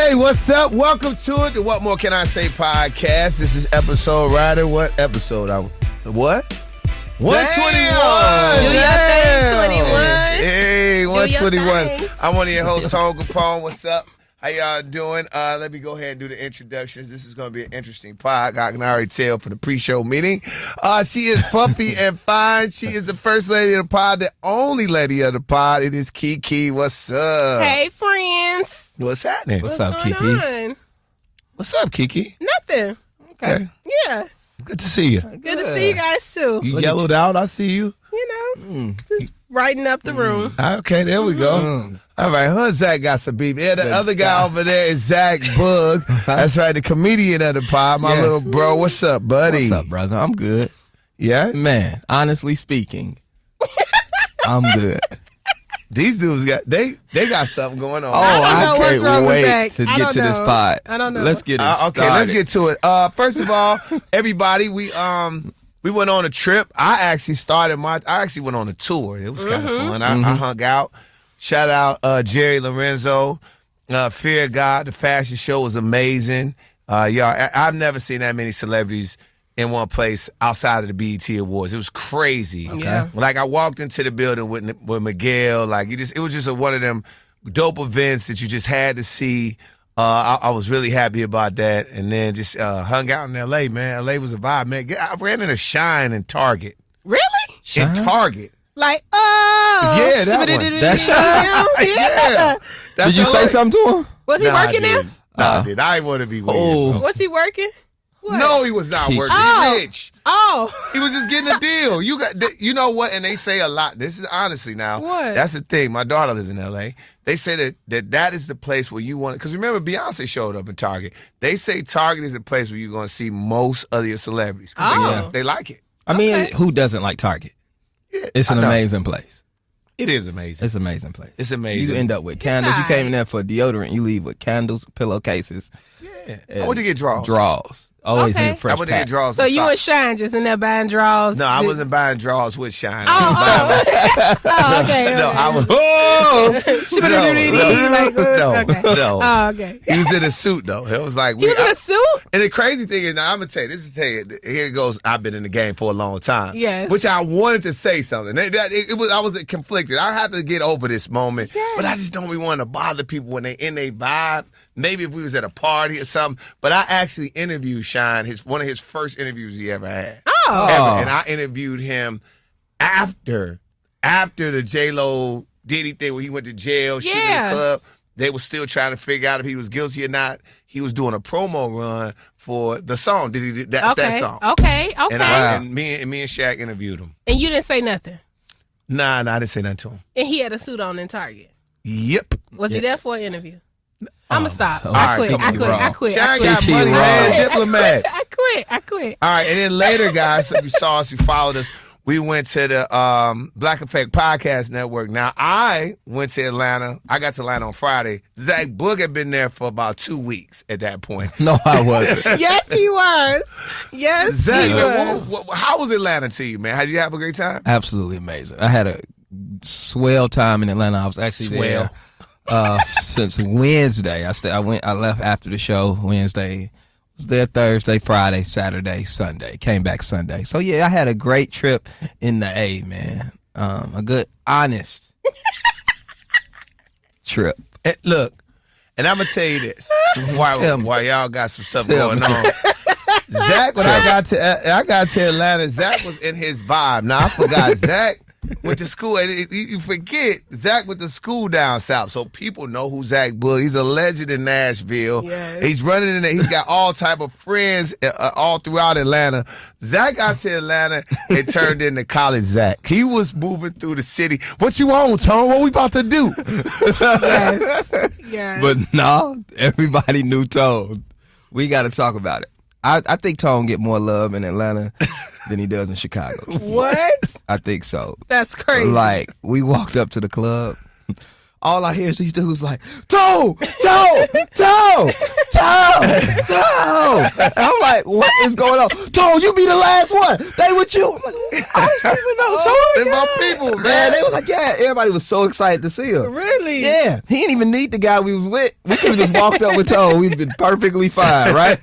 Hey, what's up? Welcome to it, the What More Can I Say podcast. This is episode Ryder. What episode? What? 121. Do your thing, 21. Hey, 121. I'm one of your hosts, Kapone. What's up? How y'all doing? Let me go ahead and do the introductions. This is going to be an interesting pod. I can already tell from the pre-show meeting. She is pumpy and fine. She is the first lady of the pod, the only lady of the pod. It is Kiki. What's up? Hey, friends. What's happening? What's up, Kiki? On? What's up, Kiki? Nothing. Okay. Yeah. Good to see you. Good to see you guys, too. You yellowed out. I see you. You know, just brighten up the room. Okay, there we go. All right, huh? Zach got some beef. Yeah, the other guy over there is Zach Boog. That's right, the comedian of the pod, my little bro. What's up, buddy? What's up, brother? I'm good. Yeah? Man, honestly speaking, I'm good. These dudes they got something going on. Oh, I don't know what's wrong with Zach. to I get don't to this know. pod. I don't know. Let's get it Okay, started. let's get to it. First of all, everybody, we went on a trip. I actually went on a tour. It was kind of fun. I hung out. Shout out Jerry Lorenzo, Fear God. The fashion show was amazing. Y'all, I've never seen that many celebrities in one place outside of the BET Awards. It was crazy. Okay. Yeah. Like I walked into the building with Miguel. Like it was just one of them dope events that you just had to see. I was really happy about that, and then just hung out in L.A., man. L.A. was a vibe, man. I ran into Shine in Target. Really? In Target. Like, Yeah, that one. That's Shine? Yeah. That's Did you say something to him? Was he working there? I did. I didn't want to be weird. Oh. Was he working? What? No, he was not working. Oh. He's rich. Oh. He was just getting a deal. You know what? And they say a lot. This is honestly now. What? That's the thing. My daughter lives in L.A. They say that is the place where you want it. Because remember, Beyonce showed up in Target. They say Target is the place where you're going to see most of your celebrities. Oh. They like it. I mean, Okay. who doesn't like Target? Yeah, It's an I know. amazing place. It is amazing. It's an amazing place. It's amazing. You end up with candles. You Yeah. came in there for deodorant. You leave with candles, pillowcases. Yeah. I went to get draws. Draws. Always Okay. need a fresh I went to get pack. draws. So and you socks. and Shine just in there buying draws? No, I wasn't buying draws with Shine. Oh, okay. No, I was. No. Oh, okay. He was in a suit though. It was like He was in a suit? And the crazy thing is, now I'm gonna tell you, here it goes. I've been in the game for a long time. Yes. Which I wanted to say something. I was conflicted. I have to get over this moment, but I just don't be wanting to bother people when they in their vibe. Maybe if we was at a party or something. But I actually interviewed Shine, one of his first interviews he ever had. Oh. Ever. And I interviewed him after the J-Lo Diddy thing where he went to jail, shooting in the club. They were still trying to figure out if he was guilty or not. He was doing a promo run for the song. That song. Okay. And me and Shaq interviewed him. And you didn't say nothing? Nah, I didn't say nothing to him. And he had a suit on in Target? Yep. Was he there for an interview? I'm going to stop. all I right, quit. Shaq got Kiki money, wrong. man. Diplomat. I quit. All right, and then later, guys, so you saw us, you followed us. We went to the Black Effect Podcast Network. Now, I went to Atlanta. I got to Atlanta on Friday. Zach Boog had been there for about 2 weeks at that point. No, I wasn't. Yes, he was. Yes, Zach, he was. how was Atlanta to you, man? Did you have a great time? Absolutely amazing. I had a swell time in Atlanta. I was actually there since Wednesday. I left after the show Wednesday. Was there Thursday, Friday, Saturday, Sunday. Came back Sunday. So yeah, I had a great trip in the A, man. A good, honest trip. Look, and I'm gonna tell you this why y'all got some stuff going on. Zach, when I got to Atlanta, Zach was in his vibe. Now I forgot Zach went to school. You forget Zach went to school down south, so people know who Zach Boog. He's a legend in Nashville. Yes. He's running in there. He's got all type of friends all throughout Atlanta. Zach got to Atlanta and turned into college Zach. He was moving through the city. What you on, Tone? What we about to do? Yes. But no, everybody knew Tone. We got to talk about it. I think Tone get more love in Atlanta than he does in Chicago. What? I think so. That's crazy. Like, we walked up to the club. All I hear is these dudes like, Toe, Toe, Toe, Tone. And I'm like, what is going on? Tone, you be the last one. They with you. I'm like, I don't even know. Tone, They're my people, man. They was like, yeah. Everybody was so excited to see him. Really? Yeah. He didn't even need the guy we was with. We could have just walked up with Tone. We'd been perfectly fine, right?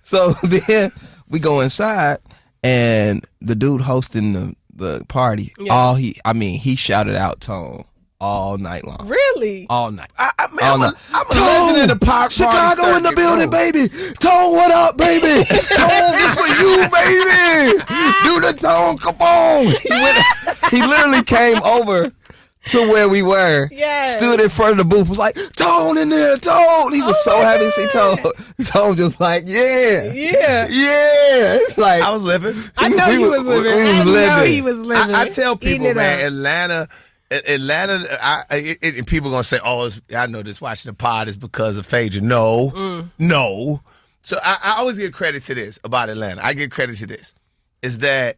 So then we go inside, and the dude hosting the party, he shouted out Tone all night long. Really? All night. I'm living in the park Chicago in the building, baby. Tone, what up, baby? Tone, this for you, baby. Do the Tone, Kapone. He literally came over to where we were, stood in front of the booth, was like, Tone in there, Tone. He was so happy to see Tone. Tone just like, yeah. It's like, I was living. I know he was living. I know he was living. I tell people, man, Atlanta, and people gonna say, "Oh, I know this watching the pod is because of Phaedra." No. So I always give credit to this about Atlanta. I give credit to this is that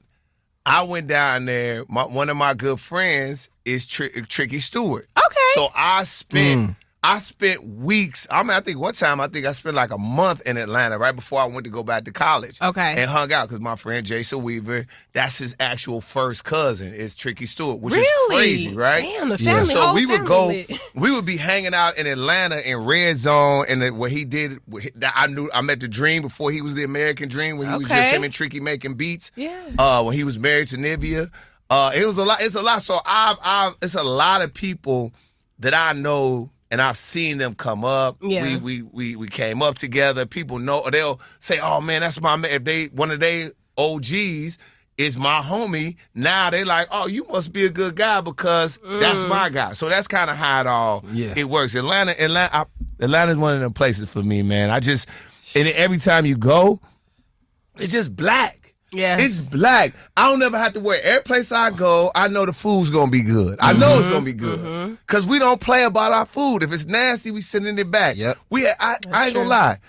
I went down there. One of my good friends is Tricky Stewart. Okay. So I spent weeks. I think one time I spent like a month in Atlanta right before I went to go back to college. Okay. And hung out because my friend Jason Weaver, that's his actual first cousin, is Tricky Stewart, which is Really? crazy, right? Damn, the family. So whole we would family go. We would be hanging out in Atlanta in Red Zone, and what he did, I met the Dream before he was the American Dream, when he was just him and Tricky making beats. Yeah. When he was married to Nivea, it was a lot. It's a lot. So it's a lot of people that I know. And I've seen them come up. Yeah. We came up together. People know, or they'll say, "Oh man, that's my man." If one of they OGs is my homie, now they like, "Oh, you must be a good guy because that's my guy." So that's kind of how it works. Atlanta's one of them places for me, man. And every time you go, it's just black. Yeah, it's black. I don't ever have to worry. Every place I go, I know the food's gonna be good. I know it's gonna be good because we don't play about our food. If it's nasty, we send it back. Yep. I ain't gonna lie.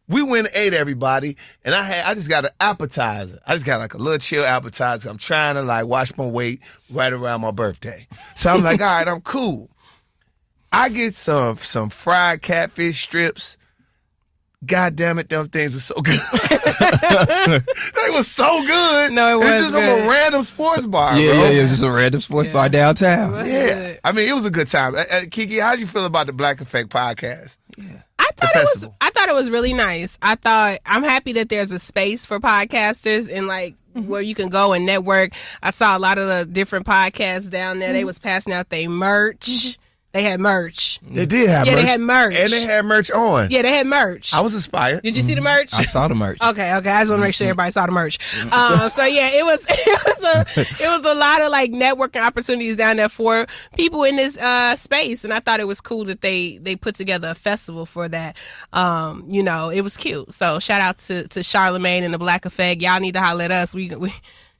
We went and ate everybody, and I just got an appetizer. I just got like a little chill appetizer. I'm trying to like watch my weight right around my birthday, so I'm like, all right, I'm cool. I get some fried catfish strips. God damn it, them things were so good. They were so good. No, it was just from a random sports bar, bro. Yeah, it was just a random sports bar downtown. Yeah. I mean, it was a good time. Kiki, how'd you feel about the Black Effect podcast? Yeah. I thought it was really nice. I'm happy that there's a space for podcasters and like where you can go and network. I saw a lot of the different podcasts down there. They was passing out their merch. They had merch. They did have merch. Yeah, they had merch. And they had merch on. Yeah, they had merch. I was inspired. Did you see the merch? I saw the merch. Okay. I just want to make sure everybody saw the merch. So yeah, it was a lot of like networking opportunities down there for people in this space, and I thought it was cool that they put together a festival for that. It was cute. So shout out to Charlamagne and the Black Effect. Y'all need to holler at us. We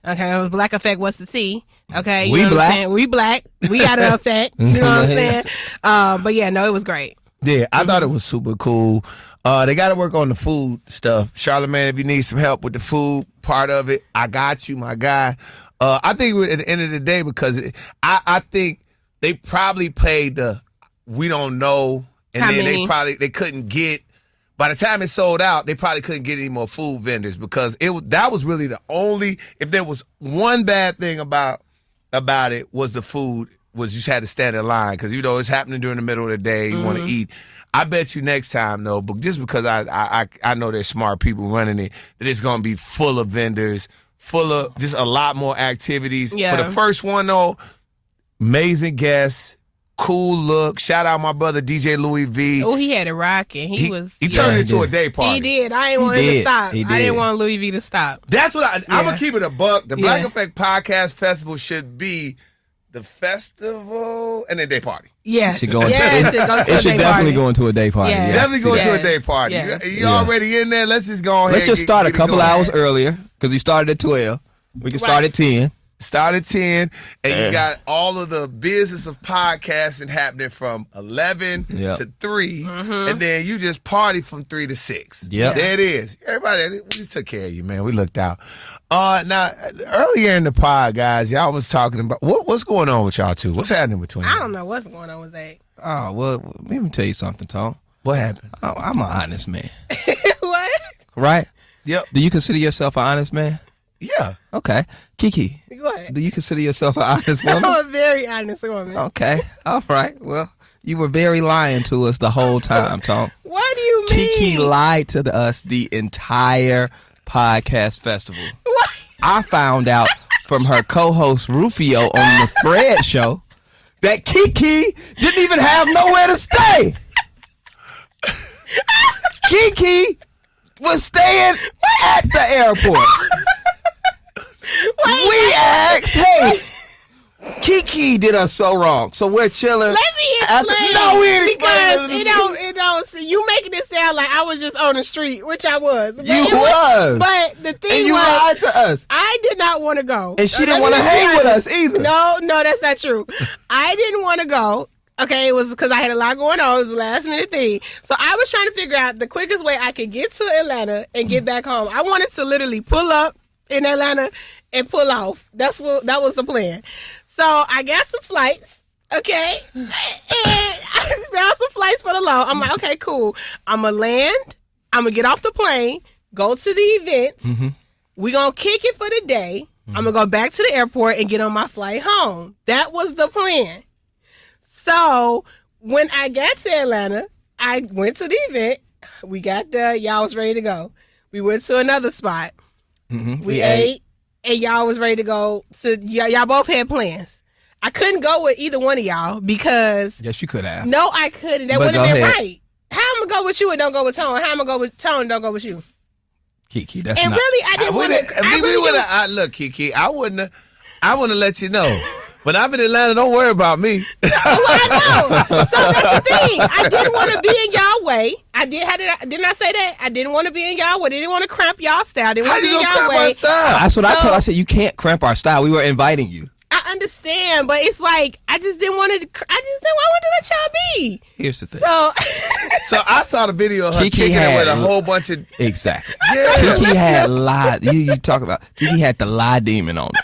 okay, Black Effect, what's the T? Okay, we black. We black. We got an effect. You know what I'm saying? But yeah, no, it was great. Yeah, I thought it was super cool. They got to work on the food stuff. Charlamagne, if you need some help with the food part of it, I got you, my guy. I think at the end of the day, because I think they probably played the we don't know, and How then many? they couldn't get. By the time it sold out, they probably couldn't get any more food vendors because that was really the only. If there was one bad thing about it was the food, was you just had to stand in line because it's happening during the middle of the day. You want to eat. I bet you next time though, but just because I know there's smart people running it, that it's gonna be full of vendors, full of just a lot more activities. Yeah. For the first one though, amazing guests. Cool look. Shout out my brother DJ Louis V. Oh, he had it rocking. He turned it into a day party. He did. I didn't want him to stop. I didn't want Louis V to stop. That's what I'm gonna keep it a buck. The Black Effect Podcast Festival should be the festival and a day party. Yes. It should definitely go into a day party. Yes. Definitely go into a day party. Yes. You already in there. Let's just go ahead. Let's just start a couple hours earlier because he started at 12. We can start at 10. Start at 10, and you got all of the business of podcasting happening from 11 to 3, and then you just party from 3 to 6. Yeah, there it is. Everybody, we just took care of you, man. We looked out. Now, earlier in the pod, guys, y'all was talking about what's going on with y'all two. What's happening between you? I don't know what's going on with that. Oh, well, let me tell you something, Tom. What happened? Oh, I'm an honest man. What? Right? Yep. Do you consider yourself an honest man? Yeah. Okay. Kiki, What? do you consider yourself an honest woman? I'm a very honest woman. Okay. All right. Well, you were very lying to us the whole time, Tom. What do you mean? Kiki lied to us the entire podcast festival. What? I found out from her co-host Rufio on the Fred show that Kiki didn't even have nowhere to stay. Kiki was staying at the airport. We asked, hey, Kiki did us so wrong, so we're chilling. Let me explain. No, we ain't because explaining. it don't. You making it sound like I was just on the street, which I was. But You it was. But the thing And you was, lied to us. I did not want to go, And she didn't want to hang with us either. No, that's not true. I didn't want to go. Okay, it was because I had a lot going on. It was a last minute thing. So I was trying to figure out the quickest way I could get to Atlanta and get back home. I wanted to literally pull up in Atlanta and pull off. That was the plan. So I got some flights, okay? And I found some flights for the low. I'm like, okay, cool. I'm going to land. I'm going to get off the plane, go to the event. Mm-hmm. We're going to kick it for the day. I'm going to go back to the airport and get on my flight home. That was the plan. So when I got to Atlanta, I went to the event. We got there. Y'all was ready to go. We went to another spot. Mm-hmm. We ate. And y'all was ready to go. Y'all both had plans. I couldn't go with either one of y'all because... Yes, you could have. No, I couldn't. That wouldn't have been right. How I'm going to go with you and don't go with Tone? How I'm going to go with Tone and don't go with you? Kiki, that's and not... really, I didn't want to... Look, Kiki, I wouldn't have let you know. When I'm in Atlanta, don't worry about me. Well, I know. So that's the thing. I didn't want to be in y'all way. Didn't I say that? I didn't want to be in y'all way. I didn't want to cramp y'all style. I didn't want to be in y'all way. That's what I told. I said, you can't cramp our style. We were inviting you. I understand, but it's like, I didn't want to let y'all be. Here's the thing. So I saw the video of her Kiki kicking it had- with a whole bunch of... Exactly. Yeah. Kiki had lie. You talk about Kiki had the lie demon on her.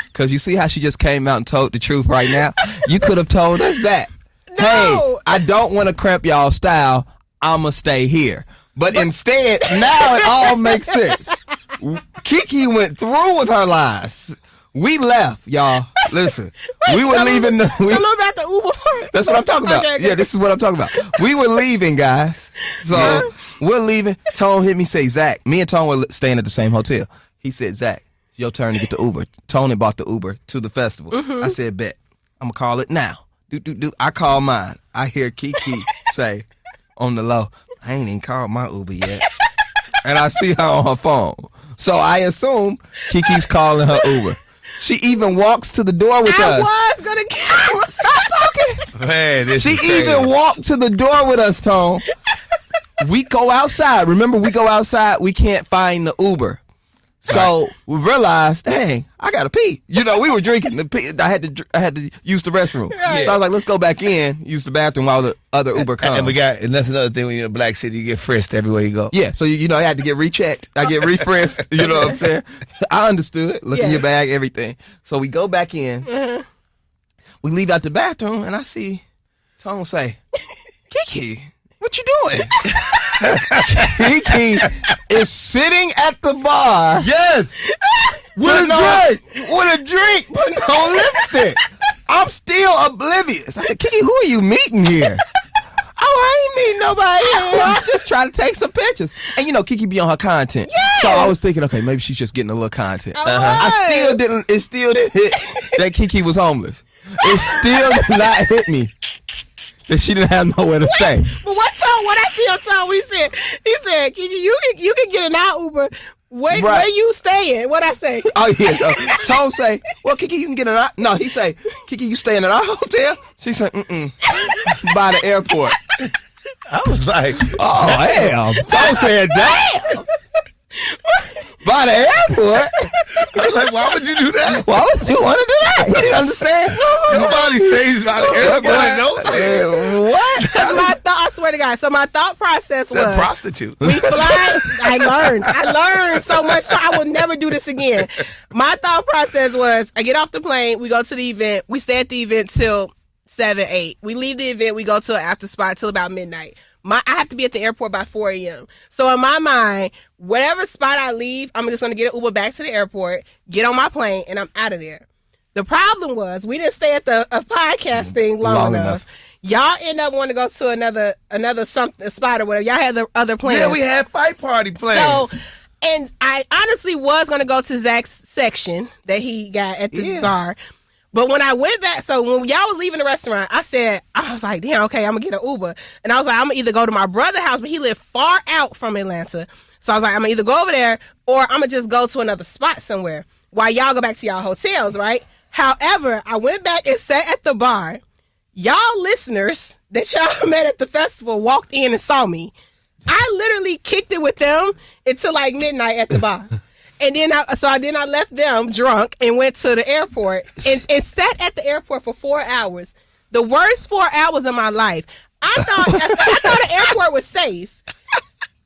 Because you see how she just came out and told the truth right now? You could have told us that. No. Hey, I don't want to cramp y'all style. I'ma stay here. But instead, now it all makes sense. Kiki went through with her lies. We left, y'all. Listen, we were leaving. Tell them about the Uber part. That's what I'm talking about. Okay. Yeah, this is what I'm talking about. We were leaving, guys. So we're leaving. Tone hit me, say, Zach, me and Tone were staying at the same hotel. He said, Zach, your turn to get the Uber. Tony bought the Uber to the festival. Mm-hmm. I said, bet. I'm going to call it now. Do. I call mine. I hear Kiki say on the low, I ain't even called my Uber yet. And I see her on her phone. So I assume Kiki's calling her Uber. She even walks to the door with us. I was going to stop talking. Man, this She is crazy. even walked to the door with us, Tone. We go outside. Remember, we go outside. We can't find the Uber. So we realized, dang, I gotta pee. You know, we were drinking. I had to use the restroom. Right. So I was like, let's go back in, use the bathroom while the other Uber comes. And that's another thing when you're in a black city, you get frisked everywhere you go. Yeah, so you know, I had to get rechecked. I get refrisked. You know what I'm saying? I understood. Look in your bag, everything. So we go back in. Mm-hmm. We leave out the bathroom, and I see Tone say, Kiki, what you doing? Kiki is sitting at the bar. Yes. With a drink, but no lipstick. I'm still oblivious. I said, Kiki, who are you meeting here? Oh, I ain't meeting nobody. I'm just trying to take some pictures. And you know, Kiki be on her content. Yes. So I was thinking, okay, maybe she's just getting a little content. It still didn't hit that Kiki was homeless. It still did not hit me that she didn't have nowhere to stay. But what I see on Tone, he said, Kiki, you can get an out Uber. Where you staying? What I say? Oh, yes. Tone say, well, Kiki, you can get an out. No, he say, Kiki, you staying at our hotel? She said, by the airport. I was like, oh, hell. Tone said, damn. By the airport? I was like, why would you do that? Why would you want to do that? You didn't understand? Nobody stays by the airport. What? Because I swear to God, so my thought process was, prostitute. we fly. I learned so much, so I will never do this again. My thought process was, I get off the plane, we go to the event, we stay at the event till 7, 8. We leave the event, we go to an after spot till about midnight. I have to be at the airport by 4 a.m. So in my mind, whatever spot I leave, I'm just going to get an Uber back to the airport, get on my plane, and I'm out of there. The problem was we didn't stay at the podcast thing long enough. Y'all end up wanting to go to another something spot or whatever. Y'all had the other plans. Yeah, we had fight party plans. So, and I honestly was going to go to Zach's section that he got at the bar. But when I went back, so when y'all was leaving the restaurant, I was like, damn, okay, I'm going to get an Uber. And I was like, I'm going to either go to my brother's house, but he lived far out from Atlanta. So I was like, I'm going to either go over there or I'm going to just go to another spot somewhere while y'all go back to y'all hotels, right? However, I went back and sat at the bar. Y'all listeners that y'all met at the festival walked in and saw me. I literally kicked it with them until like midnight at the bar. And then I left them drunk and went to the airport and sat at the airport for 4 hours. The worst 4 hours of my life. I thought the airport was safe.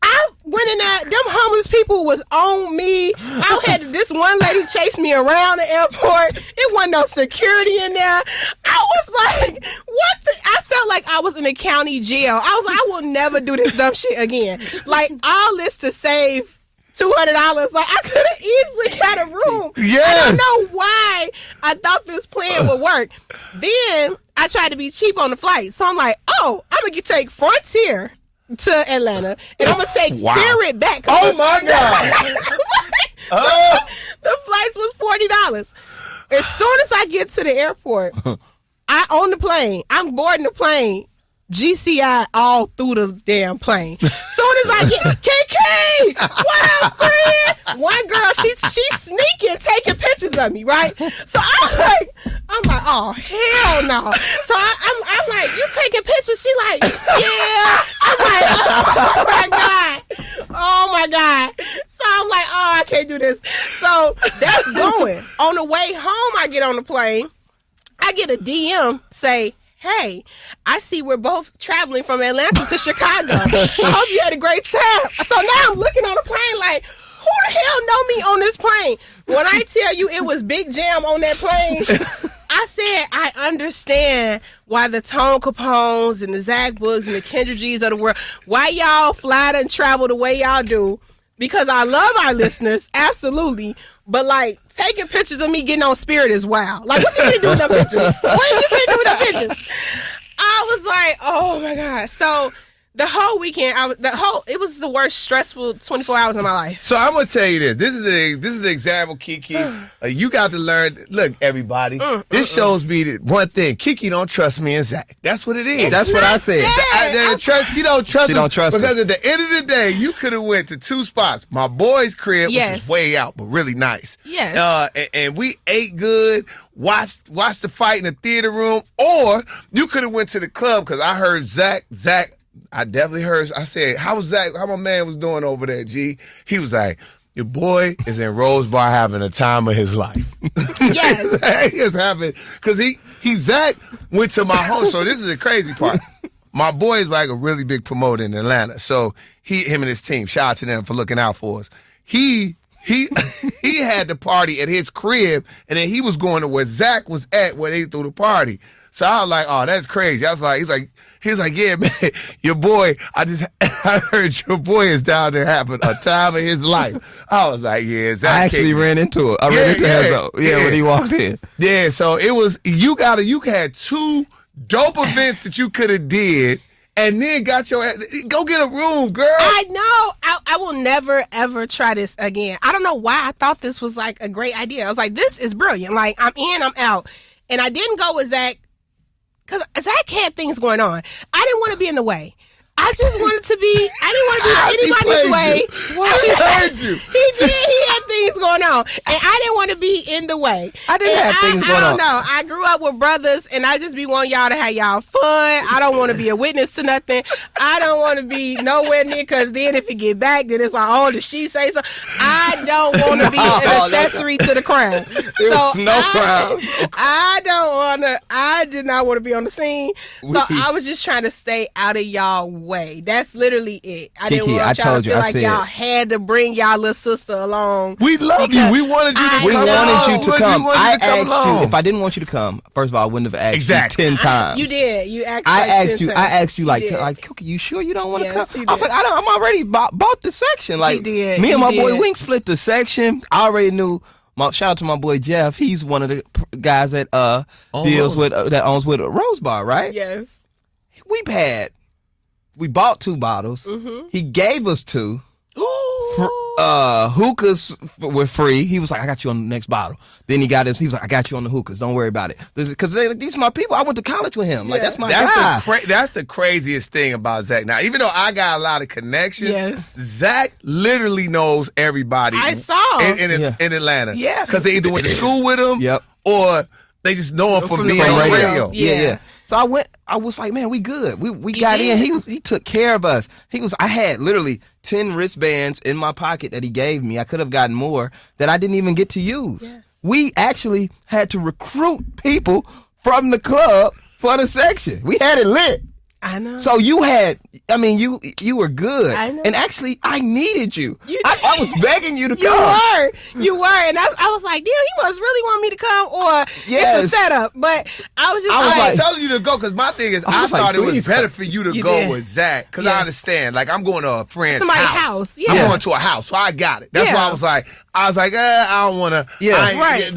I went in there, them homeless people was on me. I had this one lady chase me around the airport. It wasn't no security in there. I was like, I felt like I was in a county jail. I was like, I will never do this dumb shit again. Like, all this to save $200. Like, I could have easily got a room. Yes. I don't know why I thought this plan would work. Then I tried to be cheap on the flight. So I'm like, I'm going to take Frontier to Atlanta, and I'm gonna take Spirit back. Oh my God! The flights was $40. As soon as I get to the airport, I own the plane. I'm boarding the plane. GCI all through the damn plane. Soon as I get Keke, what up, friend? One girl, she's sneaking, taking pictures of me, right? So I'm like, oh hell no. So I'm like, you taking pictures? She like, yeah. I'm like, oh my god. So I'm like, I can't do this. So that's going. On the way home, I get on the plane. I get a DM say, hey, I see we're both traveling from Atlanta to Chicago. I hope you had a great time. So now I'm looking on the plane like, who the hell know me on this plane? When I tell you it was Big Jam on that plane, I said, I understand why the Tone Kapones and the Zach Boogs and the Kendra G's of the world, why y'all fly and travel the way y'all do. Because I love our listeners, absolutely. But, like, taking pictures of me getting on Spirit is wild. Like, what you gonna do with them pictures? What you gonna do with them pictures? I was like, oh, my God. So, the whole weekend, it was the worst stressful 24 hours of my life. So I'm gonna tell you this. This is the example, Kiki. You got to learn. Look, everybody. This shows me that one thing. Kiki don't trust me and Zach. That's what it is. That's what I said. She don't trust. She don't trust because us. at the end of the day, you could have went to two spots. My boy's crib, which was way out, but really nice. Yes. And we ate good. Watched the fight in the theater room, or you could have went to the club because I heard Zach. I definitely heard. I said, how my man was doing over there, G? He was like, your boy is in Rose Bar having a time of his life. Yes. He is having, because Zach went to my home. So this is the crazy part. My boy is like a really big promoter in Atlanta. So him and his team, shout out to them for looking out for us. He had the party at his crib, and then he was going to where Zach was at where they threw the party. So I was like, oh, that's crazy. I was like, he was like, yeah, man, your boy, I heard your boy is down there having a time of his life. I was like, yeah, Zach. I actually ran into it. I ran into Hezo. When he walked in. Yeah, so it was, you had two dope events that you could have did, and then got your ass, go get a room, girl. I know. I will never, ever try this again. I don't know why I thought this was like a great idea. I was like, this is brilliant. Like, I'm in, I'm out. And I didn't go with Zach because Zach had things going on. I didn't want to be in the way. I just wanted to be, I didn't want to be in anybody's way. He heard you. He did. He had things going on. And I didn't want to be in the way. I didn't have things going on. I don't know. I grew up with brothers, and I just be wanting y'all to have y'all fun. I don't want to be a witness to nothing. I don't want to be nowhere near, because then if it get back, then it's like, oh, did she say so? I don't want to be an accessory to the crime. There's no crime. I did not want to be on the scene. So I was just trying to stay out of y'all way. That's literally it. I didn't want y'all to feel like y'all had to bring y'all little sister along We love you. We wanted you to come. We wanted you to come. I come asked along. you if I didn't want you to come. First of all, I wouldn't have asked Exactly. you 10 times. You did. You asked. I like asked 10 you. times. I asked you like, did. Kiki, you sure you don't want to Yes, come? you I was did. like, I'm already bought the section. Like, did. me and You my boy did. Wing split the section. I already knew. Shout out to my boy Jeff. He's one of the guys that deals with that owns with Rose Bar, right? Yes. We bought 2 bottles. Mm-hmm. He gave us 2. Ooh. Hookahs were free. He was like, I got you on the next bottle. Then he got us. He was like, I got you on the hookahs. Don't worry about it. Because these are my people. I went to college with him. Like, that's my guy. That's the craziest thing about Zach. Now, even though I got a lot of connections, Yes. Zach literally knows everybody. I saw. in Atlanta. Yeah. Because they either went to school with him, Yep. or they just know him from being the on radio. radio. Yeah. So I was like, man, we good. We got in. He took care of us. I had literally 10 wristbands in my pocket that he gave me. I could have gotten more that I didn't even get to use. Yes. We actually had to recruit people from the club for the section. We had it lit. I know. So you were good. I know. And actually, I needed you. I was begging you to You come. were, and I was like, damn, he must really want me to come, or Yes. it's a setup. But I was just I was like, telling you to go because my thing is I was like, thought it was please better come. for you to You go did. with Zach because Yes. I understand. Like I'm going to a friend's Somebody's house. Yeah. I'm going to a house, so I got it. That's Yeah. why I was like, I don't want to. Yeah. Right.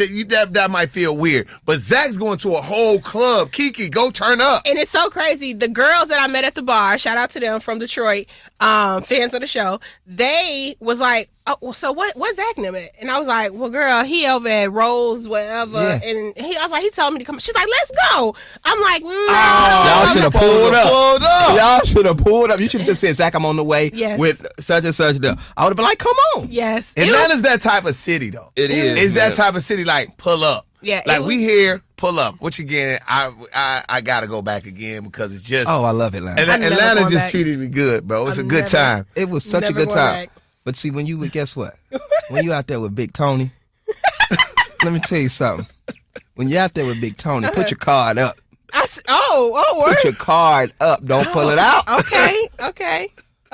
That might feel weird, but Zach's going to a whole club. Kiki, go turn up. and it's so crazy. The girls that I met at the bar, shout out to them from Detroit, fans of the show. They was like, oh, well, so what's Zach them at? And I was like, well, girl, he over at Rose, whatever. Yeah. And I was like, he told me to come. She's like, let's go. I'm like, no. Y'all should have pulled up. Y'all should have pulled up. You should have just said, Zach, I'm on the way Yes. with such and such. I would have been like, come on. Yes. Atlanta's that type of city, though. It is, It's man. that type of city. Like pull up. Yeah, Like it we was- here, pull up. Which again, I gotta go back again because it's just. Oh, I love Atlanta. And I'm never Atlanta going just back. treated me good, bro. It was I'm a good never- time. It was such a Never good going time. back. But see, when you guess what? When you out there with Big Tony, let me tell you something. When you're out there with Big Tony, put your card up. Word. Put your card up. Don't pull it out. Okay.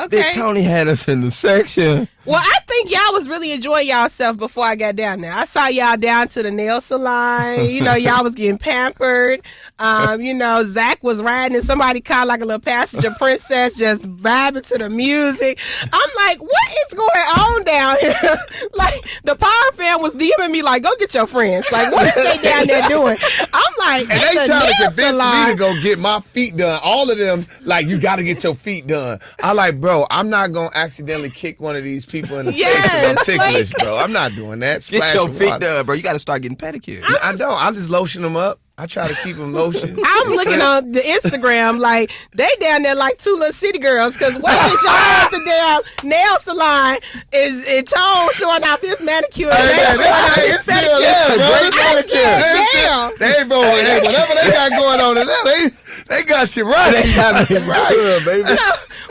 Big Tony had us in the section. Well, I think y'all was really enjoying y'allself before I got down there. I saw y'all down to the nail salon. Y'all was getting pampered. Zach was riding in somebody's car like a little passenger princess, just vibing to the music. I'm like, what is going on down here? Like, the Power fan was DMing me like, go get your friends. Like, what is they down there doing? I'm like, And they the trying to nail convince salon. me to go get my feet done. All of them, like, you got to get your feet done. I like, bro, I'm not going to accidentally kick one of these people in the face because I'm ticklish, bro. I'm not doing that. Get Splash your with feet water. done, bro. You got to start getting pedicures. I don't. I just lotion them up. I try to keep them lotion. I'm looking on the Instagram like they down there like 2 little city girls because what is y'all at the damn nail salon is Tone showing off his manicure and they showing off his pedicure. Damn. Hey, bro, whatever they got going on in there, they got you right. They got me right. Good, baby.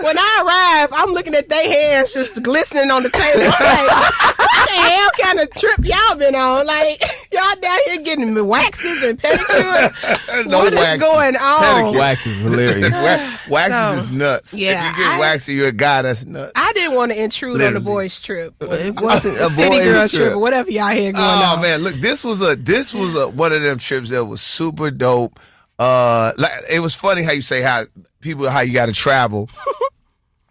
When I arrive, I'm looking at their hands just glistening on the table. I'm like, what the hell kind of trip y'all been on? Like, y'all down here getting waxes and pedicures. No What is waxes. going on? Pedicure. Wax is hilarious. Waxes is nuts. yeah, If you get waxy, you're a guy that's nuts. I didn't want to intrude on the Literally. boys' trip. It wasn't a City boy girl trip. trip or whatever y'all had going Oh on. man, look, this was a one of them trips that was super dope. Like it was funny how you say how you got to travel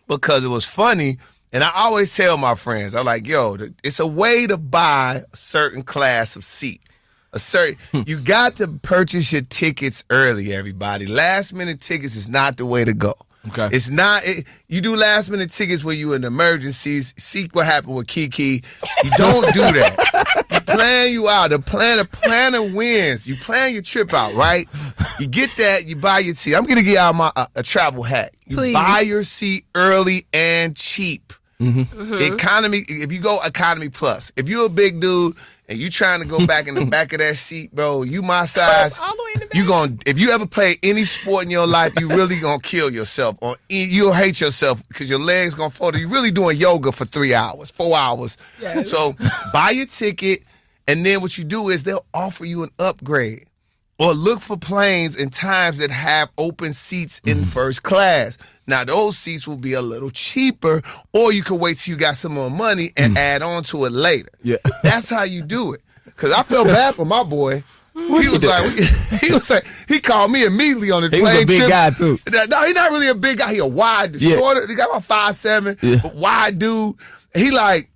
because it was funny, and I always tell my friends, I'm like, yo, it's a way to buy a certain class of seat. You got to purchase your tickets early, everybody. Last minute tickets is not the way to go. Okay. It's not. You do last minute tickets when you in emergencies. See what happened with Kiki. You don't do that. You plan you out. The planner wins. You plan your trip out, right? You get that. You buy your seat. I'm gonna give y'all a travel hack. You Please. buy your seat early and cheap. Mm-hmm. Economy. If you go economy plus, if you're a big dude and you trying to go back in the back of that seat, bro, you my size. All the way in the back. If you ever play any sport in your life, you really gonna kill yourself. Or you'll hate yourself because your legs gonna fall. You're really doing yoga for 3 hours, 4 hours. Yes. So buy your ticket, and then what you do is they'll offer you an upgrade. or look for planes and times that have open seats in first class. Now, those seats will be a little cheaper, or you can wait till you got some more money and add on to it later. Yeah. That's how you do it. Because I felt bad for my boy. He was like, he called me immediately on the plane. He was a big trip. guy, too. No, he's not really a big guy. He a wide, shorter. He got about 5'7", but wide dude. He was like,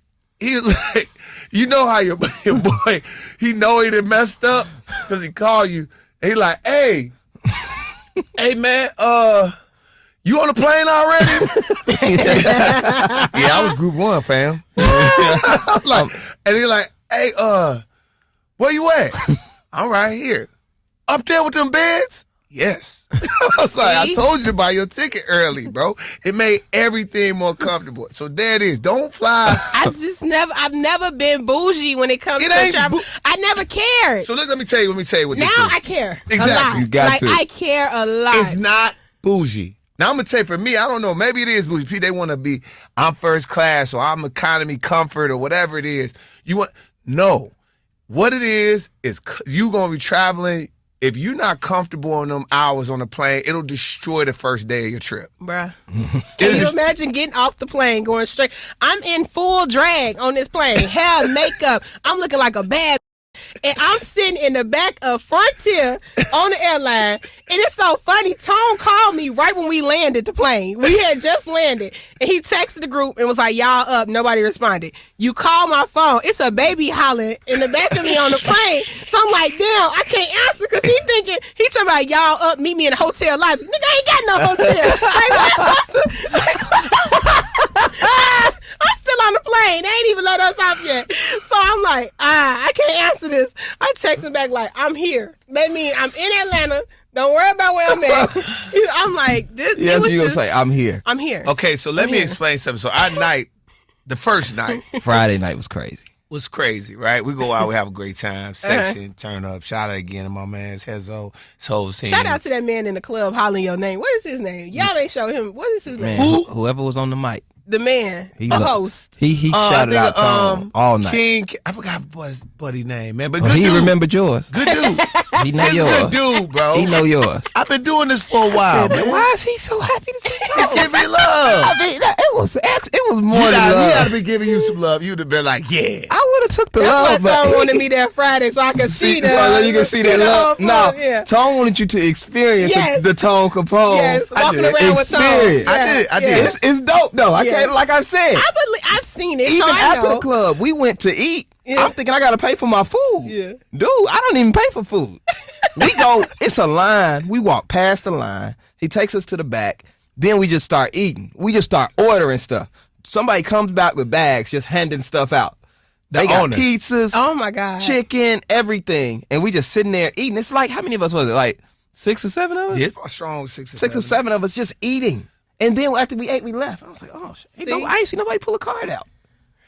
you know how your boy, he know he done messed up because he called you. And he like, hey man, you on the plane already? Yeah, I was Group 1, fam. I'm like, and he like, hey, where you at? I'm right here. Up there with them beds? Yes. I was like, I told you to buy your ticket early, bro. It made everything more comfortable. So there it is. Don't fly. I've never been bougie when it comes to travel. I never cared. So let me tell you what this is. Now I care. Exactly. A lot. You got to. I care a lot. It's not bougie. Now I'm gonna tell you, for me, I don't know. Maybe it is bougie. They want to be, I'm first class or I'm economy comfort or whatever it is. No. What it is you gonna be traveling. If you're not comfortable on them hours on the plane, it'll destroy the first day of your trip. Bruh. Can you imagine getting off the plane, going straight? I'm in full drag on this plane. Hair, makeup. I'm looking like a bad. And I'm sitting in the back of Frontier on the airline. And it's so funny. Tone called me right when we landed the plane. We had just landed. And he texted the group and was like, y'all up. Nobody responded. You call my phone. It's a baby hollering in the back of me on the plane. So I'm like, damn, I can't answer because he talking about y'all up, meet me in a hotel lobby. Nigga, I ain't got no hotel. I'm still on the plane. They ain't even let us off yet. So I'm like, I can't answer this. I text him back like, I'm here. That means I'm in Atlanta. Don't worry about where I'm at. I'm like, this. Yeah, you gonna say, I'm here. I'm here. Okay, so let me explain something. So the first night Friday night was crazy. was crazy, right? We go out, we have a great time. Section, turn up. Shout out again to my man's Hezo, his whole team. Shout out to that man in the club hollering your name. What is his name? Y'all ain't show him. What is his name? Whoever was on the mic. The man, the host. He shouted out Tone all night. King, I forgot his buddy name, man. But good dude. He remembered yours. Good dude. He know He's yours. a good dude, bro. He know yours. I've been doing this for a while, man. Why is he so happy to see you? He's giving me love. I mean, it was more than He love. had to be giving you some love. You'd have been like, yeah. I would have took the That's love, why Tone but wanted me there Friday so I could see that. so you can see that love. No, yeah. Tone wanted you to experience Yes. the Tone Kapone. Yes, walking around with Tone. Experience. I did. It's dope though. I Yeah. can't, like I said. I've seen it. Even so I after know. the club, we went to eat. Yeah. I'm thinking I gotta pay for my food. Yeah. Dude, I don't even pay for food. We go, it's a line. We walk past the line. He takes us to the back. Then we just start eating. We just start ordering stuff. Somebody comes back with bags, just handing stuff out. They got pizzas, Oh my God. chicken, everything. And we just sitting there eating. It's like, how many of us was it? Like 6 or 7 of us? Yeah, it's strong 6 or 7. 6 or 7 of us just eating. And then after we ate, we left. I was like, oh, ain't no ice. Ain't nobody pull a card out.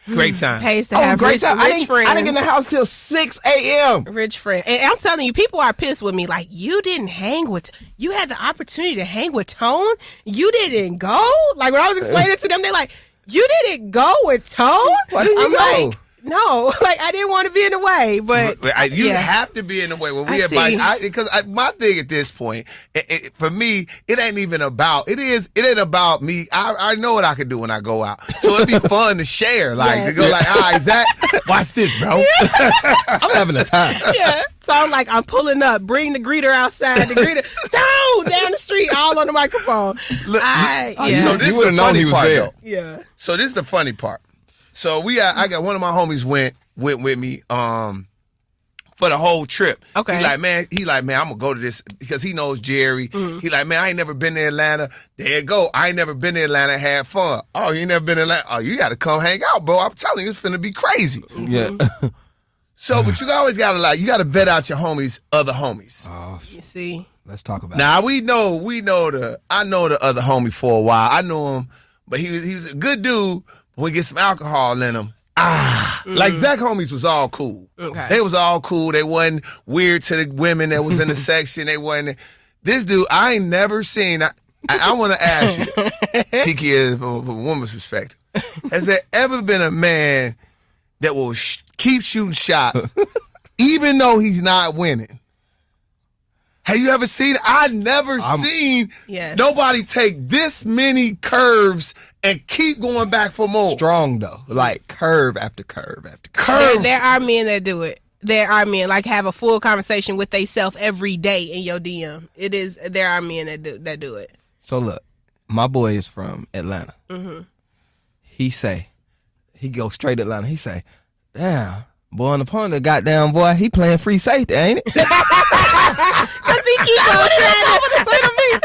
Great time. Pays to have great rich, time. rich friends. I didn't get in the house till 6 a.m. Rich friend. And I'm telling you, people are pissed with me. Like, you didn't hang with, you had the opportunity to hang with Tone. You didn't go? Like, when I was explaining it to them, they're like, you didn't go with Tone? Why didn't you go? Like, no, like, I didn't want to be in the way, but You have to be in the way. When we because my thing at this point, for me, it ain't even about. It ain't about me. I know what I can do when I go out, so it'd be fun to share. Like to go like, all right, Zach, watch this, bro. I'm having a time. yeah. So I'm pulling up, bring the greeter outside, the greeter, down the street, all on the microphone. Look, yeah. So this You is would've the known funny he was part, there. though. Yeah. So this is the funny part. So I got one of my homies went with me for the whole trip. Okay. He like, man, I'm gonna go to this because he knows Jerry. Mm-hmm. He like, man, I ain't never been to Atlanta. There you go. I ain't never been to Atlanta, had fun. Oh, you ain't never been to Atlanta? Oh, you gotta come hang out, bro. I'm telling you, it's finna be crazy. Yeah. So, but you always gotta you gotta vet out your homies, other homies. Oh, You see? let's talk about it. Now I know the other homie for a while. I know him, but he was a good dude. When we get some alcohol in him, like Zach homies was all cool. Okay. They was all cool. They wasn't weird to the women that was in the section. They wasn't. This dude, I ain't never seen. I want to ask you, Kiki, is from a woman's perspective, has there ever been a man that will keep shooting shots even though he's not winning? Have you ever seen? I never seen nobody take this many curves and keep going back for more. Strong though, like curve after curve after curve. There are men that do it. There are men like have a full conversation with theyself every day in your DM. There are men that do it. So look, my boy is from Atlanta. Mm-hmm. He goes straight to Atlanta. He say, damn, boy on the corner, goddamn boy, he playing free safety, ain't it? Cause he keep on trying to say to me.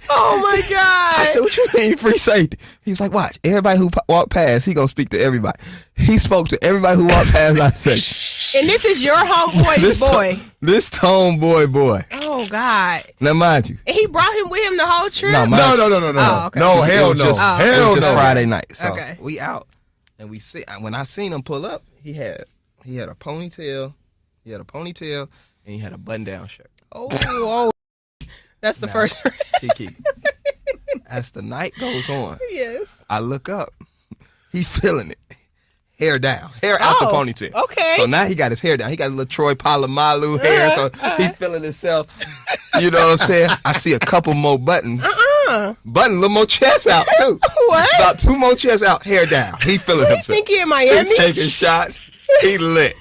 Oh my God. I said, what you mean free safety? He's like, watch, everybody who walk past, he gonna speak to everybody. He spoke to everybody who walked past our section. And this is your homeboy's boy. This homeboy. Oh God. Now mind you. And he brought him with him the whole trip? No. Oh, okay. No, hell no. Hell no. Friday night. So okay. we out. And we see, when I seen him pull up, he had a ponytail. He had a ponytail and he had a button down shirt. Oh. That's the first. Kiki. As the night goes on, yes, I look up. He feeling it. Hair down. Hair out the ponytail. Okay. So now he got his hair down. He got a little Troy Polamalu hair, so he feeling himself. You know what I'm saying? I see a couple more buttons. Button, a little more chest out, too. What? About 2 more chests out, hair down. He feeling himself. Think he in Miami? He taking shots. He lit.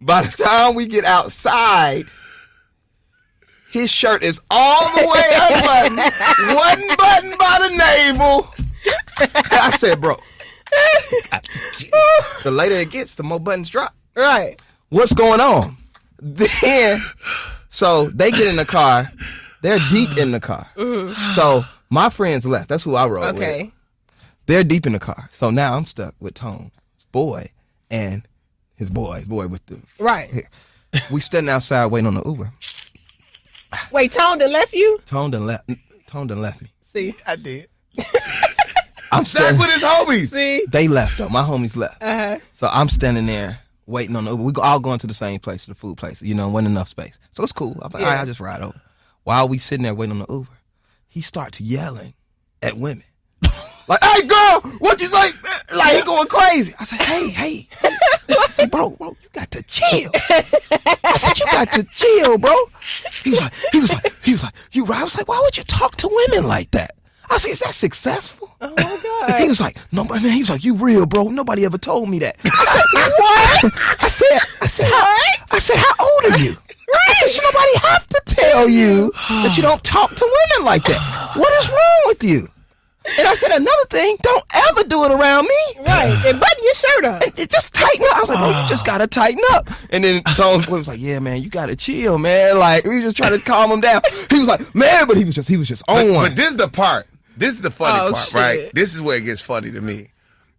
By the time we get outside, his shirt is all the way unbuttoned. One button by the navel. I said, bro, the later it gets, the more buttons drop. Right. What's going on? Then, so they get in the car. They're deep in the car. Mm-hmm. So my friends left. That's who I rode with. They're deep in the car. So now I'm stuck with Tone's boy and his boy with the... Right. We standing outside waiting on the Uber. Wait, Tone done left you? Tone done left me. See, I did. I'm standing with his homies. See, they left though. My homies left. So I'm standing there waiting on the Uber. We all going to the same place, the food place. You know, wasn't enough space, so it's cool. I'm like, all right, I'll just ride over. While we sitting there waiting on the Uber, he starts yelling at women. Like, hey girl, what you like? Like he going crazy. I said, hey. I said, bro, you got to chill. I said, you got to chill, bro. He was like, you right? I was like, why would you talk to women like that? I said, is that successful? Oh my God. He was like, no, man. He was like, you real, bro. Nobody ever told me that. I said, what? I said, what? I said, how old are you? Right. I said, should nobody have to tell you that you don't talk to women like that? What is wrong with you? And I said, another thing, don't ever do it around me. Right. And button your shirt up. And just tighten up. I was like, bro, you just got to tighten up. And then Tone was like, yeah, man, you got to chill, man. Like, we just trying to calm him down. He was like, man, but he was just on one. But this is the part. This is the funny part, shit. right? This is where it gets funny to me.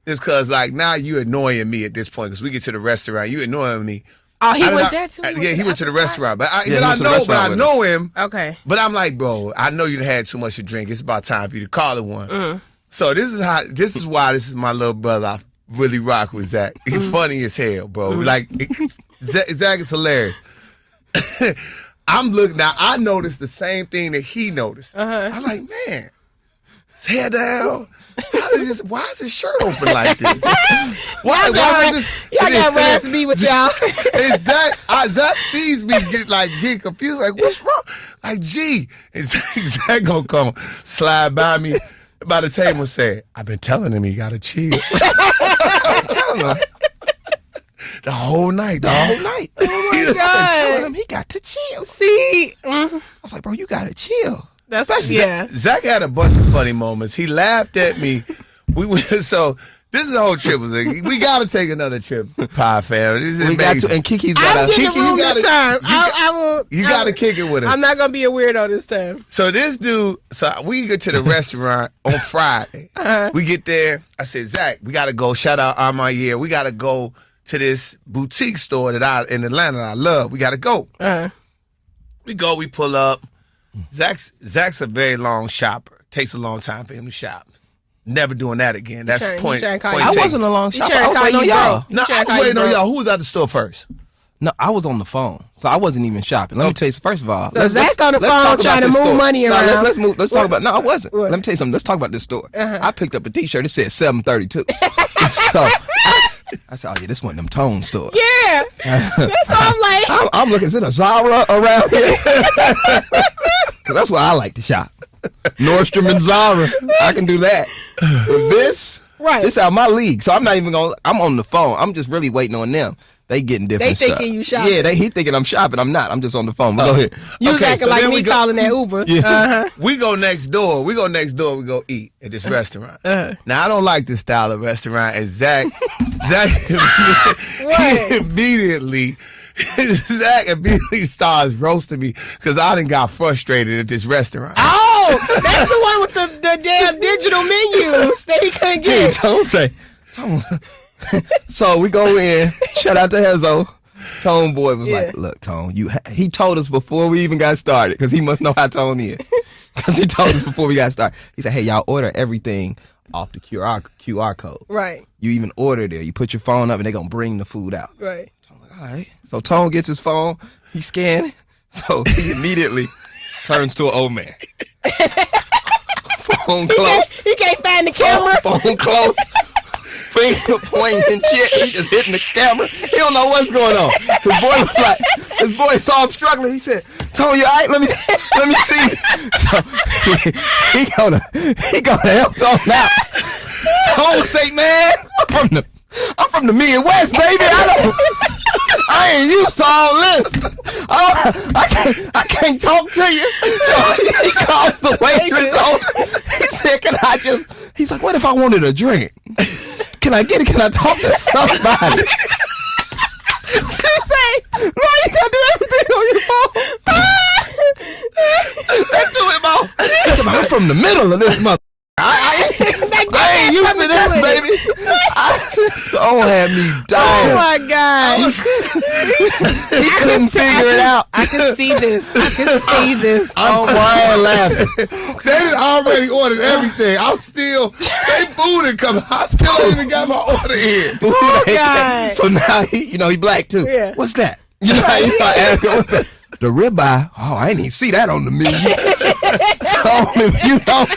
It's because, like, now you annoying me at this point because we get to the restaurant. You annoying me. Oh, he went there too? He went to the restaurant. But I know him. Okay. But I'm like, bro, I know you had too much to drink. It's about time for you to call it one. So this is why this is my little brother. I really rock with Zach. He's funny as hell, bro. Like, Zach is hilarious. I'm looking now. I noticed the same thing that he noticed. I'm like, man, his hair down. Why is his shirt open like this? Why is this? Y'all got raspy with y'all. And Zach sees me get confused. Like, what's wrong? Like, gee, and Zach gonna come slide by me by the table and say, I've been telling him he gotta chill. I'm telling him. The whole night. Oh my God. Telling him he got to chill. See? I was like, bro, you gotta chill. Zach had a bunch of funny moments. He laughed at me. So this is the whole trip. We got to take another trip, Pie Fam. This is amazing. And Kiki's got to. You got to kick it with us. I'm not gonna be a weirdo this time. So this dude. So we get to the restaurant on Friday. We get there. I said, Zach, we got to go. Shout out Amaye. We got to go to this boutique store in Atlanta that I love. We got to go. We go. We pull up. Zach's a very long shopper. Takes a long time for him to shop. Never doing that again. That's point. I wasn't a long shopper. I was waiting on y'all. No, I was waiting on y'all. Who was at the store first? No, I was on the phone, so I wasn't even shopping. Let me tell you. First of all, so Zach on the phone trying to move money around. Let's talk about. No, I wasn't. Let me tell you something. Let's talk about this store. I picked up a T-shirt. It said 732. So I said, oh yeah, this one of them Tone stores. Yeah. That's why I'm like. I'm looking, is it a Zara around here? Because that's where I like to shop. Nordstrom and Zara. I can do that. But this is out my league. So I'm not even going to, I'm on the phone. I'm just really waiting on them. They getting different stuff. They thinking you shopping. Yeah, he thinking I'm shopping. I'm not. I'm just on the phone. But go ahead. You was acting like me calling that Uber. Yeah. We go next door. We go eat at this restaurant. Now, I don't like this style of restaurant. And Zach immediately starts roasting me because I done got frustrated at this restaurant. Oh, that's the one with the damn digital menus that he couldn't get. Hey, Tone. So we go in. Shout out to Hezo. Tone boy was like, "Look, Tone, he told us before we even got started because he must know how Tone is. Because he told us before we got started. He said, hey, y'all order everything off the QR code. Right. You even order there. You put your phone up and they're gonna bring the food out. Right. So I'm like, all right. So Tone gets his phone. He scanning. So he immediately turns to an old man. Phone close. He can't find the camera. Phone close. Finger pointing and shit. He just hitting the camera. He don't know what's going on. His boy saw him struggling. He said, Tony, you all right? Let me see. So he gonna help Tone out. Tone say, man, I'm from the Midwest, baby. I ain't used to all this. I can't talk to you. So he calls the waitress over. He said, he's like, what if I wanted a drink? Can I get it? Can I talk to somebody? She say, no, you gotta do everything on your phone. They threw him off. I'm from the middle of this mother. I ain't used to this, baby. Tone had me dying. Oh my God. He couldn't figure it out. I can see this. I'm crying laughing. They done already ordered everything. They food ain't coming. I still ain't even got my order in. Oh God. So now he black too. Yeah. What's that? You know how you start asking, what's that? The ribeye. Oh, I didn't even see that on the menu. Told me you don't.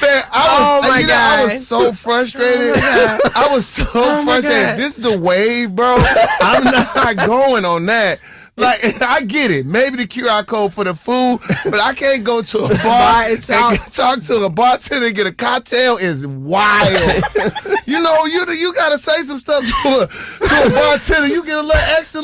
Man, I was so frustrated. I was so frustrated. God. This is the wave, bro. I'm not going on that. Like, I get it. Maybe the QR code for the food, but I can't go to a bar and talk to a bartender and get a cocktail is wild. You know, you gotta say some stuff to a bartender. You get a little extra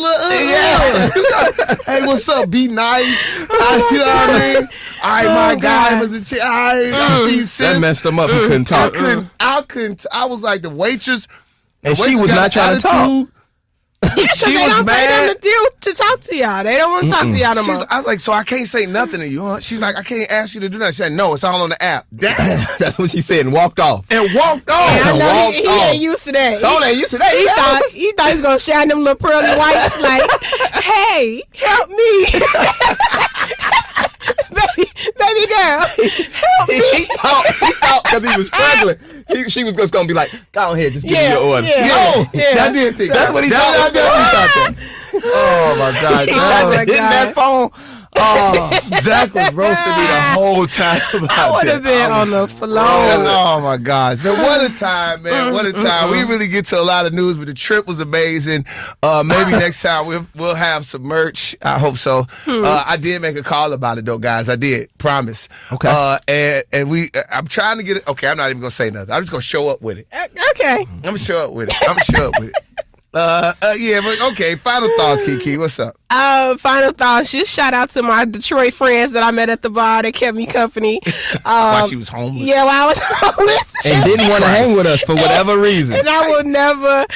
hey, what's up? Be nice. You know what I mean? All right, my guy was a chick. I see you, sis. That messed him up. He couldn't talk. I couldn't. I was like the waitress. And she was not trying to talk. She was mad to talk to y'all. They don't want to talk to y'all no more. I was like, so I can't say nothing to you, huh? She's like, I can't ask you to do that. She said, no, it's all on the app. Damn. That's what she said and walked off. And walked off. I know he ain't used to that. So ain't used to that. He thought he was going to shine them little pearly whites like, hey, help me. baby girl, help me. He thought because he was struggling. She was just going to be like, go ahead, just give me your order. I did think that's what he thought. Oh my God. Hitting that phone. Oh, Zach was roasting me the whole time about I would have been on the floor. Oh my gosh. Man, what a time, man. What a time. We really get to a lot of news, but the trip was amazing. Maybe next time we'll have some merch. I hope so. I did make a call about it though, guys. I did. Promise. Okay. And I'm trying to get it. Okay, I'm not even gonna say nothing. I'm just gonna show up with it. Okay. I'm gonna show up with it. Yeah, but okay. Final thoughts, Kiki. What's up? Final thoughts. Just shout out to my Detroit friends that I met at the bar that kept me company. While she was homeless. Yeah, while I was homeless. And didn't want to hang with us for whatever reason. And I will never,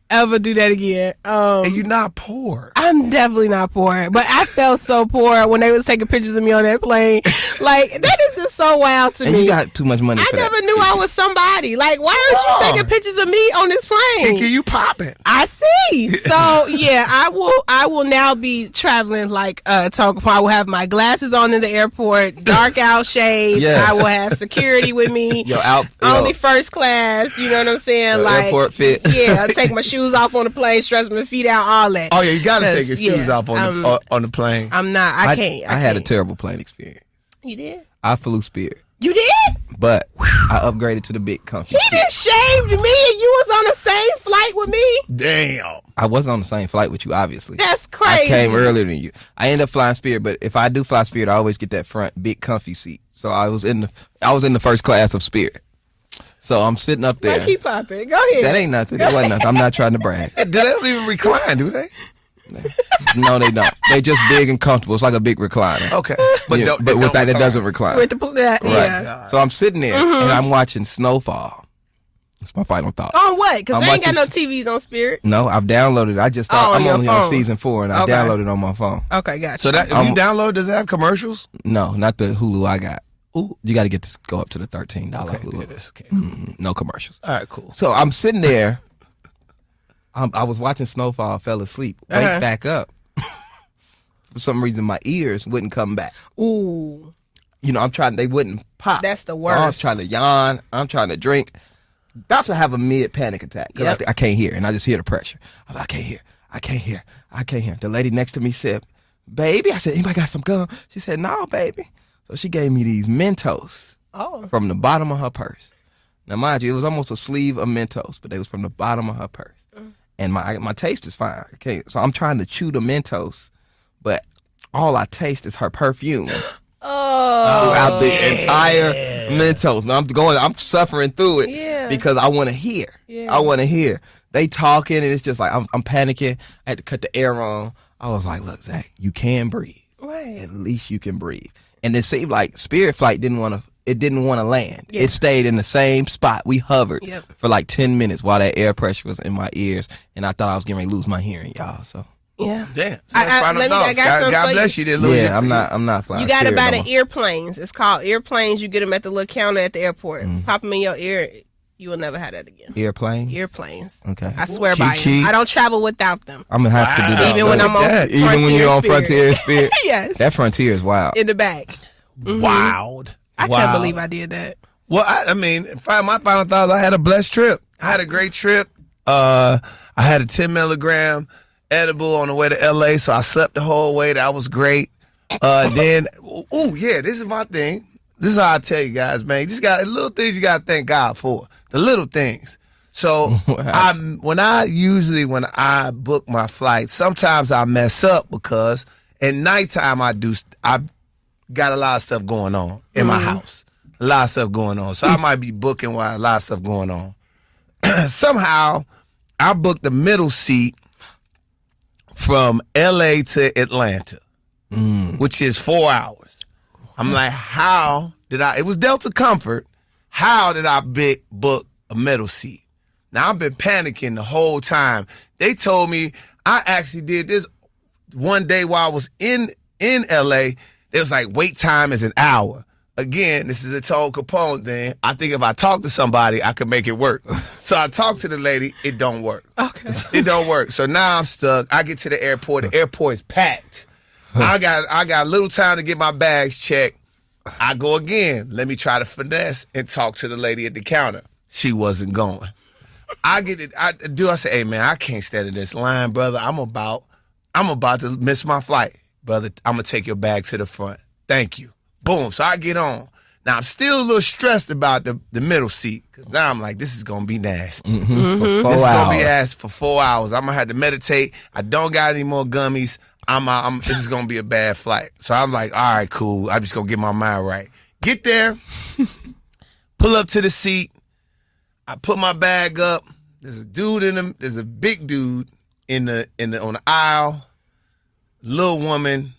ever do that again. And you're not poor. I'm definitely not poor, but I felt so poor when they was taking pictures of me on that plane. Like, that is just so wild to me. And you got too much money for that. I never knew I was somebody. Like, why are you taking pictures of me on this plane? Kiki, you popping. I see. So, yeah, I will now be traveling like Kapone. I will have my glasses on in the airport, dark out shades. Yes. I will have security with me. Only first class, you know what I'm saying? Like airport fit. Yeah, I'll take my shoes off on the plane, stretch my feet out, all that. Oh yeah, you gotta take your shoes off on the plane. I'm not. I can't. I had a terrible plane experience. You did? I flew Spirit. You did? But I upgraded to the big comfy He seat. just shaved me, and you was on the same flight with me. Damn. I wasn't on the same flight with you, obviously. That's crazy. I came earlier than you. I ended up flying Spirit, but if I do fly Spirit, I always get that front big comfy seat. So I was in the first class of Spirit. So I'm sitting up there. Keep popping. Go ahead. That ain't nothing. That wasn't nothing. I'm not trying to brag. They don't even recline, do they? No, they don't. They just big and comfortable. It's like a big recliner. Okay. But with that, it doesn't recline. With the Right. yeah. So I'm sitting there and I'm watching Snowfall. That's my final thought. On what? Because they ain't got no watching TVs on Spirit. No, I've downloaded it. I just thought Oh, on I'm your only on phone. season 4 and I Okay. downloaded it on my phone. Okay, gotcha. So that if you download, does it have commercials? No, not the Hulu I got. Ooh, you got to get this go up to the $13 Hulu. Okay, cool. No commercials. All right, cool. So I'm sitting there. I was watching Snowfall, fell asleep. Wake back up. For some reason, my ears wouldn't come back. Ooh. You know, they wouldn't pop. That's the So I was worst. trying to yawn. I'm trying to drink. About to have a mid-panic attack. 'Cause I can't hear. And I just hear the pressure. I was like, I can't hear. The lady next to me said, baby. I said, anybody got some gum? She said, no, baby. So she gave me these Mentos from the bottom of her purse. Now, mind you, it was almost a sleeve of Mentos, but they was from the bottom of her purse. And my taste is fine. Okay, so I'm trying to chew the Mentos, but all I taste is her perfume. Throughout the entire Mentos. I'm suffering through it because I want to hear. I want to hear. They talking and it's just like I'm panicking. I had to cut the air on. I was like, look, Zach, you can breathe. Right. At least you can breathe. And it seemed like Spirit Flight didn't want to land. Yeah. It stayed in the same spot. We hovered Yep. for like 10 minutes while that air pressure was in my ears, and I thought I was getting ready to lose my hearing, y'all. So Yeah. Damn. So I that's final thoughts. got something God for bless you. you. Didn't lose yeah, your- I'm not flying. You got to Spirit buy no the more. earplanes. It's called earplanes. You get them at the little counter at the airport. Pop them in your ear. You will never have that again. Airplane. Earplanes. Okay. I swear by Kiki. them. I don't travel without them. I'm gonna have to do that. Even when I'm on that. Even when you're on Frontier Spirit. Spirit. Yes. That Frontier is wild. In the back. Wild. I Wow. can't believe I did that. Well, I mean, my final thoughts, I had a blessed trip. I had a great trip. I had a 10 milligram edible on the way to LA, so I slept the whole way. That was great. Then, this is my thing. This is how I tell you guys, man. You just got little things you got to thank God for. The little things. So when I book my flight, sometimes I mess up because at nighttime I got a lot of stuff going on in my house. A lot of stuff going on. So I might be booking while a lot of stuff going on. Somehow I booked the middle seat from LA to Atlanta, which is 4 hours. I'm like, how did it was Delta Comfort. How did I book a middle seat? Now I've been panicking the whole time. They told me I actually did this one day while I was in LA. It was like wait time is an hour. Again, this is a total Kapone thing. I think if I talk to somebody, I could make it work. So I talked to the lady. It don't work. Okay. It don't work. So now I'm stuck. I get to the airport. The airport is packed. I got little time to get my bags checked. I go again. Let me try to finesse and talk to the lady at the counter. She wasn't going. I say, hey man, I can't stand in this line, brother. I'm about to miss my flight. Brother, I'm gonna take your bag to the front. Thank you. Boom. So I get on. Now I'm still a little stressed about the middle seat because now I'm like, this is gonna be nasty. For 4 This is gonna be hours. ass for 4 hours. I'm gonna have to meditate. I don't got any more gummies. This is gonna be a bad flight. So I'm like, all right, cool. I'm just gonna get my mind right. Get there, pull up to the seat. I put my bag up. There's a dude there's a big dude on the aisle. Little woman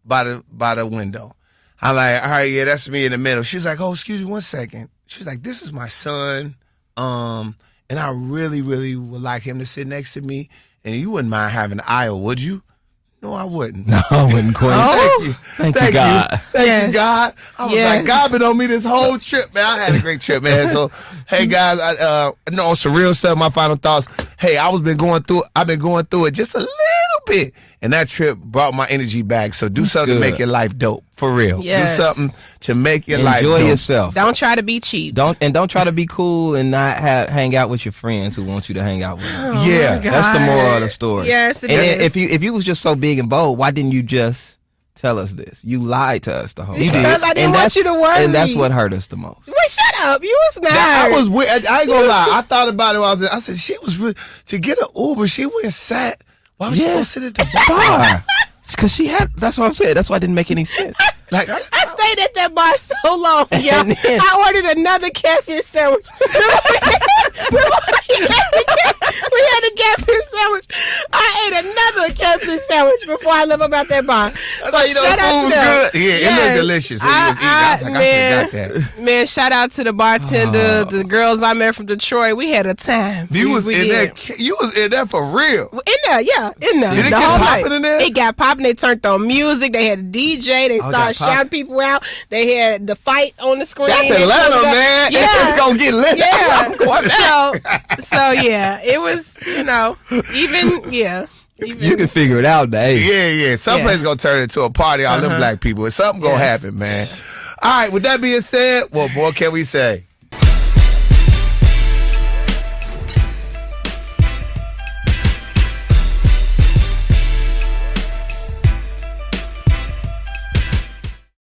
by the window. I'm like, all right, yeah, that's me in the middle. She's like, oh, excuse me 1 second. She's like, this is my son. And I really, really would like him to sit next to me. And you wouldn't mind having the aisle, would you? No, I wouldn't. No, I wouldn't quit. Thank you. Thank you, God. Thank you, God. I was Yes. like, God been on me this whole trip, man. I had a great trip, man. So, hey, guys, I know some real stuff. My final thoughts. Hey, I've been going through it just a little bit. And that trip brought my energy back. So do something to good. make your life dope. For real. Yes. Do something to make your life Enjoy dope. yourself. Don't try to be cheap. Don't try to be cool and not hang out with your friends who want you to hang out with them. Yeah. That's the moral of the story. Yes, it and then is. if you was just so big and bold, why didn't you just tell us this? You lied to us the whole time. Because I didn't want you to worry. And that's what hurt us the most. Where shut up. You was nice. I was weird. I ain't gonna lie. I thought about it while I was there. I said, she was really, to get an Uber, she went and sat. Why would she go sit at the bar? Because she had, that's what I'm saying. That's why it didn't make any sense. Like I stayed at that bar so long, yo. I ordered another catfish sandwich. We had a catfish sandwich. I ate another catfish sandwich before I left about that bar. So you know shout the out food to was them. good. Yeah, it looked delicious. When you was eating. I was like, I should have got that. Man, shout out to the bartender, the girls I met from Detroit. We had a time. You was in there. You was in there for real. In there, yeah, in there. Did it get popping in there? It got popping. They turned on music. They had a DJ. They started shouting people out. They had the fight on the screen. That's Atlanta, man. Yeah. It's gonna get lit. Yeah. So yeah, it was, even. You can figure it out, Dave. Yeah. Some place gonna turn into a party. All them black people. Something gonna happen, man. All right. With that being said, what more can we say?